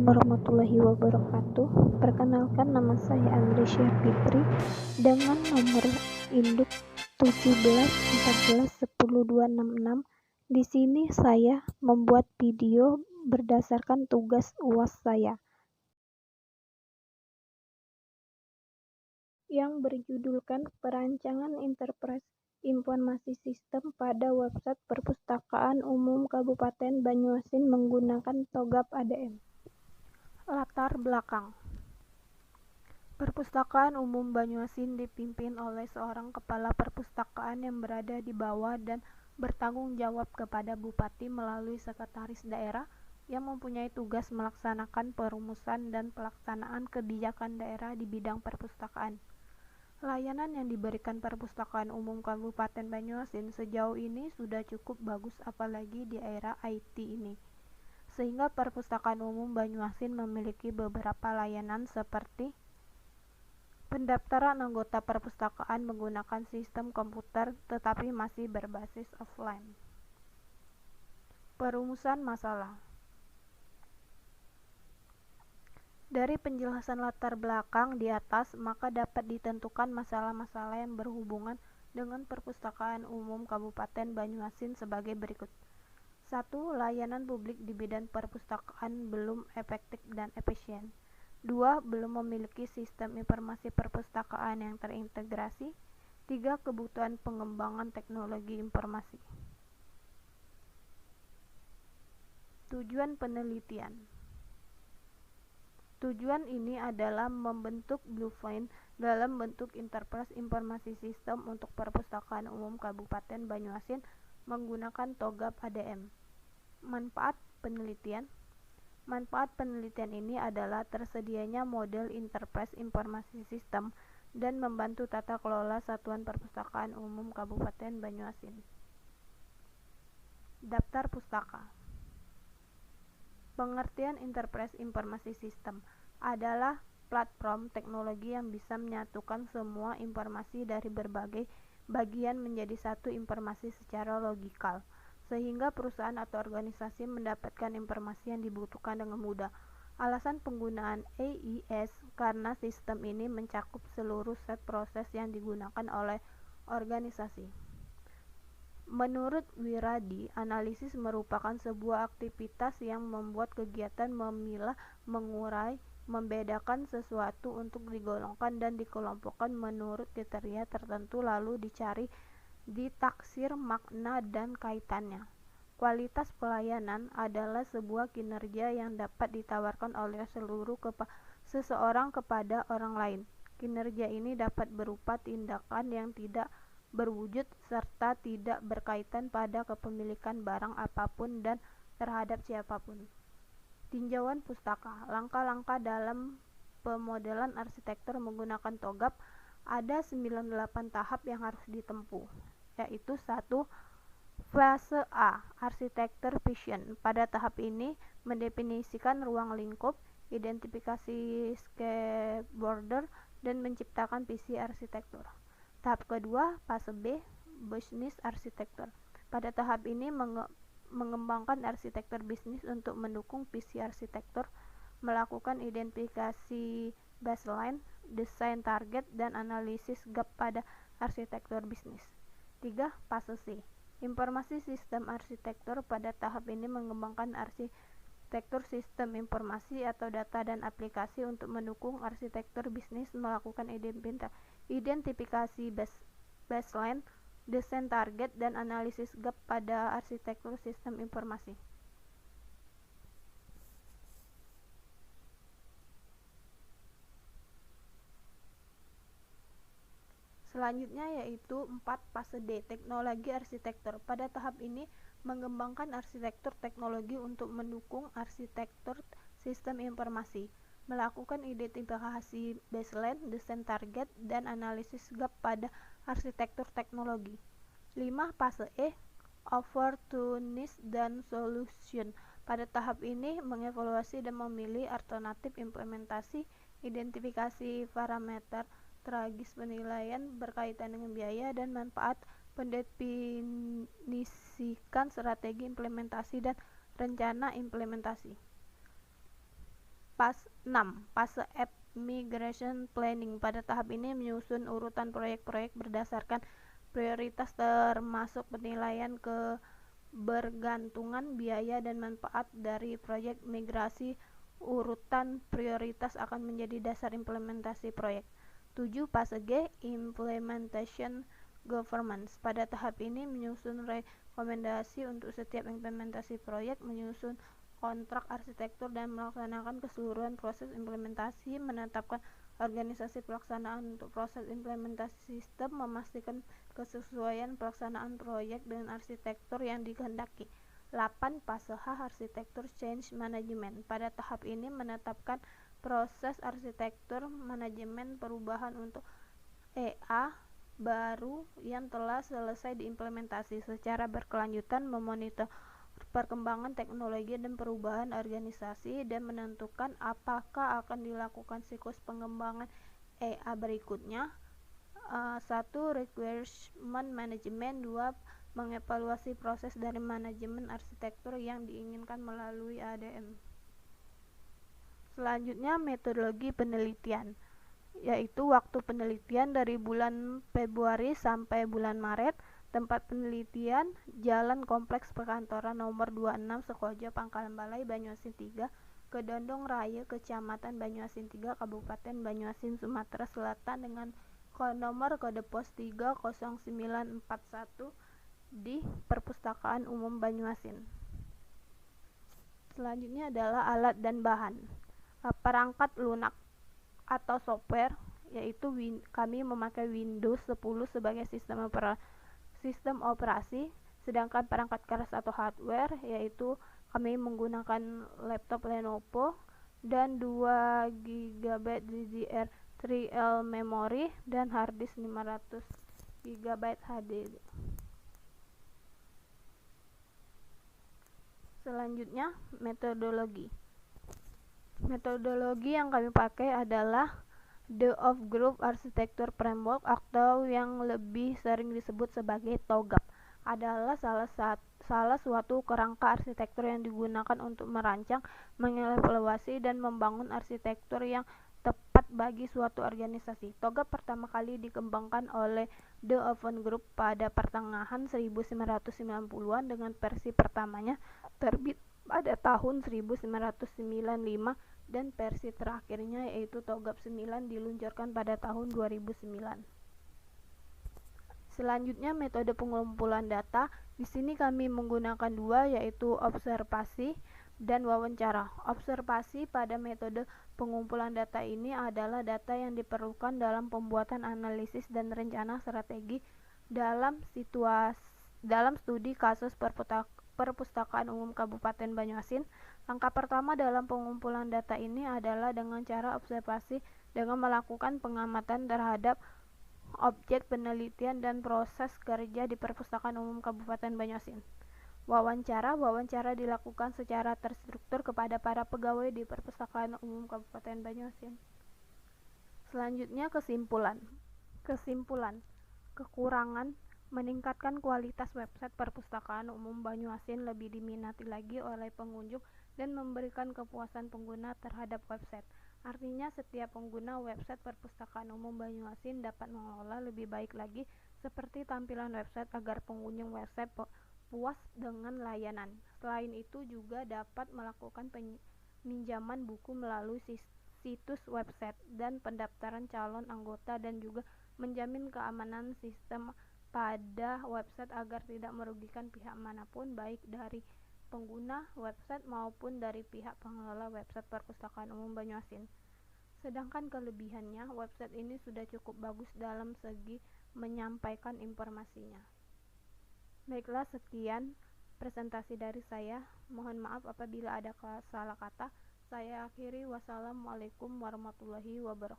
Assalamualaikum warahmatullahi wabarakatuh. Perkenalkan, nama saya Andresia Fitri dengan nomor induk 1714106266. Di sini saya membuat video berdasarkan tugas UAS saya yang berjudulkan Perancangan Interpres Informasi Sistem pada Website Perpustakaan Umum Kabupaten Banyuasin menggunakan TOGAP ADM. Latar belakang. Perpustakaan Umum Banyuasin dipimpin oleh seorang kepala perpustakaan yang berada di bawah dan bertanggung jawab kepada Bupati melalui sekretaris daerah yang mempunyai tugas melaksanakan perumusan dan pelaksanaan kebijakan daerah di bidang perpustakaan. Layanan yang diberikan Perpustakaan Umum Kabupaten Banyuasin sejauh ini sudah cukup bagus, apalagi di era IT ini. Sehingga Perpustakaan Umum Banyuasin memiliki beberapa layanan seperti pendaftaran anggota perpustakaan menggunakan sistem komputer tetapi masih berbasis offline. Perumusan masalah. Dari penjelasan latar belakang di atas, maka dapat ditentukan masalah-masalah yang berhubungan dengan Perpustakaan Umum Kabupaten Banyuasin sebagai berikut. 1. Layanan publik di bidang perpustakaan belum efektif dan efisien. 2. Belum memiliki sistem informasi perpustakaan yang terintegrasi. 3. Kebutuhan pengembangan teknologi informasi. Tujuan penelitian. Tujuan ini adalah membentuk blueprint dalam bentuk interpres informasi sistem untuk Perpustakaan Umum Kabupaten Banyuasin menggunakan TOGAP ADM. Manfaat penelitian. Manfaat penelitian ini adalah tersedianya model interpres informasi sistem dan membantu tata kelola Satuan Perpustakaan Umum Kabupaten Banyuasin. Daftar pustaka. Pengertian interpres informasi sistem adalah platform teknologi yang bisa menyatukan semua informasi dari berbagai bagian menjadi satu informasi secara logikal, sehingga perusahaan atau organisasi mendapatkan informasi yang dibutuhkan dengan mudah. Alasan penggunaan AIS karena sistem ini mencakup seluruh set proses yang digunakan oleh organisasi. Menurut Wiradi, analisis merupakan sebuah aktivitas yang membuat kegiatan memilah, mengurai, membedakan sesuatu untuk digolongkan dan dikelompokkan menurut kriteria tertentu lalu dicari ditaksir makna dan kaitannya. Kualitas pelayanan adalah sebuah kinerja yang dapat ditawarkan oleh seseorang kepada orang lain. Kinerja ini dapat berupa tindakan yang tidak berwujud serta tidak berkaitan pada kepemilikan barang apapun dan terhadap siapapun. Tinjauan pustaka. Langkah-langkah dalam pemodelan arsitektur menggunakan TOGAP ada 98 tahap yang harus ditempuh, yaitu 1. Fase A, arsitektur vision. Pada tahap ini mendefinisikan ruang lingkup, identifikasi skateboarder, dan menciptakan visi arsitektur. Tahap kedua, fase B, business arsitektur. Pada tahap ini mengembangkan arsitektur bisnis untuk mendukung visi arsitektur, melakukan identifikasi baseline, desain target, dan analisis gap pada arsitektur bisnis. 3. Fase C, informasi sistem arsitektur. Pada tahap ini mengembangkan arsitektur sistem informasi atau data dan aplikasi untuk mendukung arsitektur bisnis, melakukan identifikasi baseline, desain target, dan analisis gap pada arsitektur sistem informasi. Selanjutnya yaitu 4. Fase D, teknologi arsitektur. Pada tahap ini mengembangkan arsitektur teknologi untuk mendukung arsitektur sistem informasi, melakukan identifikasi baseline, desain target, dan analisis gap pada arsitektur teknologi. 5. Fase E, opportunities dan solution. Pada tahap ini mengevaluasi dan memilih alternatif implementasi, identifikasi parameter strategis penilaian berkaitan dengan biaya dan manfaat, mendefinisikan strategi implementasi dan rencana implementasi. Fase Migration Planning. Pada tahap ini menyusun urutan proyek-proyek berdasarkan prioritas termasuk penilaian kebergantungan biaya dan manfaat dari proyek migrasi. Urutan prioritas akan menjadi dasar implementasi proyek. 7. Fase G, Implementation Governance. Pada tahap ini menyusun rekomendasi untuk setiap implementasi proyek, menyusun kontrak arsitektur dan melaksanakan keseluruhan proses implementasi, menetapkan organisasi pelaksanaan untuk proses implementasi sistem, memastikan kesesuaian pelaksanaan proyek dengan arsitektur yang dikehendaki. 8. Fase H, Arsitektur Change Management. Pada tahap ini menetapkan proses arsitektur manajemen perubahan untuk EA baru yang telah selesai diimplementasi secara berkelanjutan, memonitor perkembangan teknologi dan perubahan organisasi, dan menentukan apakah akan dilakukan siklus pengembangan EA berikutnya. 1. Requirement Management. 2. Mengevaluasi proses dari manajemen arsitektur yang diinginkan melalui ADM. Selanjutnya, metodologi penelitian, yaitu waktu penelitian dari bulan Februari sampai bulan Maret. Tempat penelitian, Jalan Kompleks Perkantoran nomor 26, Sekojo, Pangkalan Balai, Banyuasin 3, Kedondong Raya, Kecamatan Banyuasin 3, Kabupaten Banyuasin, Sumatera Selatan, dengan nomor kode pos 30941 di Perpustakaan Umum Banyuasin. Selanjutnya adalah alat dan bahan. Perangkat lunak atau software, yaitu kami memakai Windows 10 sebagai sistem operasi, sedangkan perangkat keras atau hardware, yaitu kami menggunakan laptop Lenovo dan 2 GB DDR3L memori dan harddisk 500 GB HDD. Selanjutnya, metodologi. Metodologi yang kami pakai adalah The Off-Group Architecture Framework, atau yang lebih sering disebut sebagai TOGAF, adalah salah suatu kerangka arsitektur yang digunakan untuk merancang, mengevaluasi, dan membangun arsitektur yang tepat bagi suatu organisasi. TOGAF pertama kali dikembangkan oleh The Oven Group pada pertengahan 1990-an dengan versi pertamanya terbit pada tahun 1995 dan versi terakhirnya yaitu TOGAF 9 diluncurkan pada tahun 2009. Selanjutnya, metode pengumpulan data. Di sini kami menggunakan dua, yaitu observasi dan wawancara. Observasi pada metode pengumpulan data ini adalah data yang diperlukan dalam pembuatan analisis dan rencana strategi dalam studi kasus Perpustakaan Umum Kabupaten Banyuasin. Langkah pertama dalam pengumpulan data ini adalah dengan cara observasi dengan melakukan pengamatan terhadap objek penelitian dan proses kerja di Perpustakaan Umum Kabupaten Banyuasin. Wawancara dilakukan secara terstruktur kepada para pegawai di Perpustakaan Umum Kabupaten Banyuasin. Selanjutnya, kesimpulan. Kekurangan: meningkatkan kualitas website Perpustakaan Umum Banyuasin lebih diminati lagi oleh pengunjung dan memberikan kepuasan pengguna terhadap website. Artinya, setiap pengguna website Perpustakaan Umum Banyuasin dapat mengelola lebih baik lagi seperti tampilan website agar pengunjung website puas dengan layanan. Selain itu, juga dapat melakukan peminjaman buku melalui situs website dan pendaftaran calon anggota, dan juga menjamin keamanan sistem pada website agar tidak merugikan pihak manapun, baik dari pengguna website maupun dari pihak pengelola website Perpustakaan Umum Banyuasin. Sedangkan kelebihannya, website ini sudah cukup bagus dalam segi menyampaikan informasinya. Baiklah, sekian presentasi dari saya. Mohon maaf apabila ada salah kata. Saya akhiri. Wassalamualaikum warahmatullahi wabarakatuh.